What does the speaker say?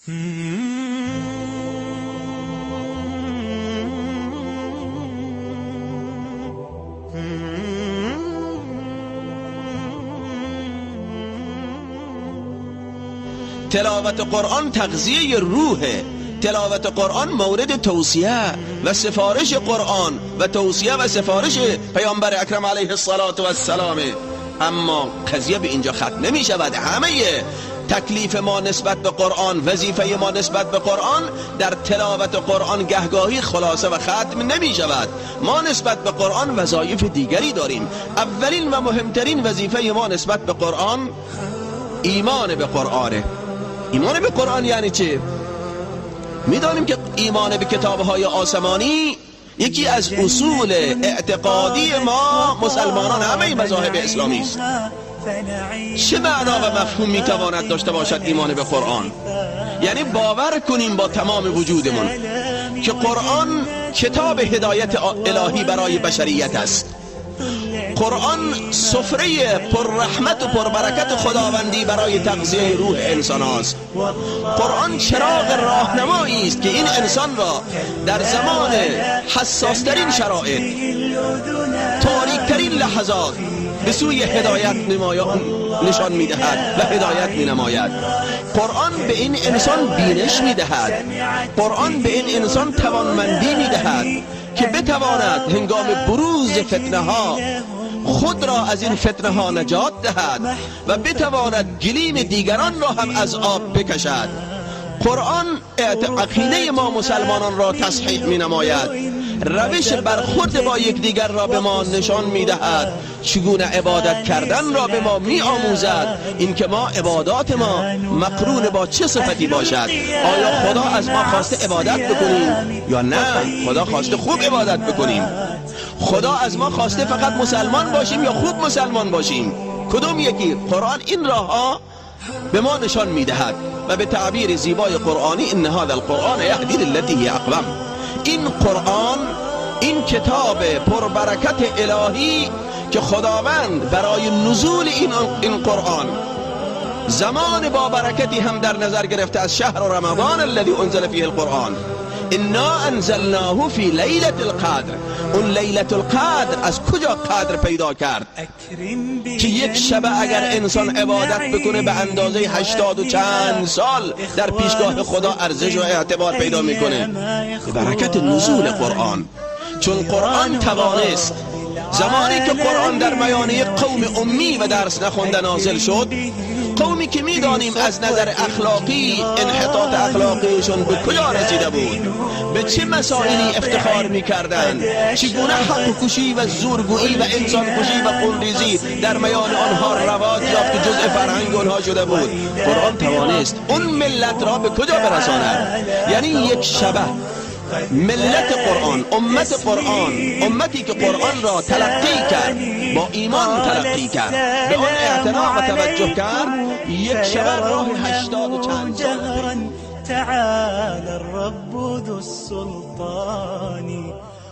تلاوت قرآن تغذیه روحه. تلاوت قرآن مورد توصیه و سفارش قرآن و توصیه و سفارش پیامبر اکرم علیه السلام. اما قضیه به اینجا ختم نمی شود. همه تکلیف ما نسبت به قرآن، وظیفه ما نسبت به قرآن در تلاوت قرآن گهگاهی خلاصه و ختم نمی شود. ما نسبت به قرآن وظایف دیگری داریم. اولین و مهمترین وظیفه ما نسبت به قرآن ایمان به قرآنه. ایمان به قرآن یعنی چه؟ میدانیم که ایمان به کتاب‌های آسمانی یکی از اصول اعتقادی ما مسلمانان همه مذاهب اسلامی است. چه معنا و مفهوم میتواند داشته باشد ایمان به قرآن؟ یعنی باور کنیم با تمام وجودمون که قرآن کتاب هدایت الهی برای بشریت است. قرآن سفره پر رحمت و پر برکت خداوندی برای تغذیه روح انسان است. قرآن چراغ راهنمایی است که این انسان را در زمان حساسترین شرایط، تاریکترین لحظات به سوی هدایت نشان میدهد و هدایت مینماید. قرآن به این انسان بینش میدهد. قرآن به این انسان توانمندی میدهد که بتواند هنگام بروز فتنه ها خود را از این فتنه ها نجات دهد و بتواند گلیم دیگران را هم از آب بکشد. قرآن عقیده ما مسلمانان را تصحیح می نماید. روش برخورد با یکدیگر را به ما نشان می دهد. چگونه عبادت کردن را به ما می آموزد. اینکه ما عبادات ما مقرون با چه صفتی باشد. آیا خدا از ما خواسته عبادت بکنیم یا نه؟ خدا خواسته خوب عبادت بکنیم. خدا از ما خواسته فقط مسلمان باشیم یا خوب مسلمان باشیم؟ کدوم یکی؟ قرآن این راه ها به ما نشان می دهد و به تعبیر زیبای قرآنی ان هذا القرآن یهدی للتی هی اقوم. این قرآن، این کتاب پربرکت الهی که خداوند برای نزول این قرآن زمان با برکتی هم در نظر گرفته از شهر رمضان الذي انزل فیه القرآن. انا انزلناه فی لیلة القدر. اون لیلة القدر از کجا قدر پیدا کرد؟ که یک شبه اگر انسان عبادت بکنه به اندازه 80 و چند سال در پیشگاه خدا ارزش و اعتبار پیدا میکنه به برکت نزول قرآن. چون قرآن توانست زمانی که قرآن در میانه قوم امی و درس نخونده نازل شد، قومی که میدانیم از نظر اخلاقی انحطاط اخلاقیشون به کجا رسیده بود، به چه مسائلی افتخار میکردند، چگونه حق کشی و زورگویی و انسان کشی و خونریزی در میان آنها رواج یافت جزء فرهنگ آنها شده بود، قرآن توانست اون ملت را به کجا برساند. یعنی یک شبه ملت قرآن، امت قرآن، امتی که قرآن را تلقی کرد، با ایمان تلقی کرد، به آن اعتنا و توجه کرد، یک شبه راه 80 و چند سال. تعالى الرب ذو السلطان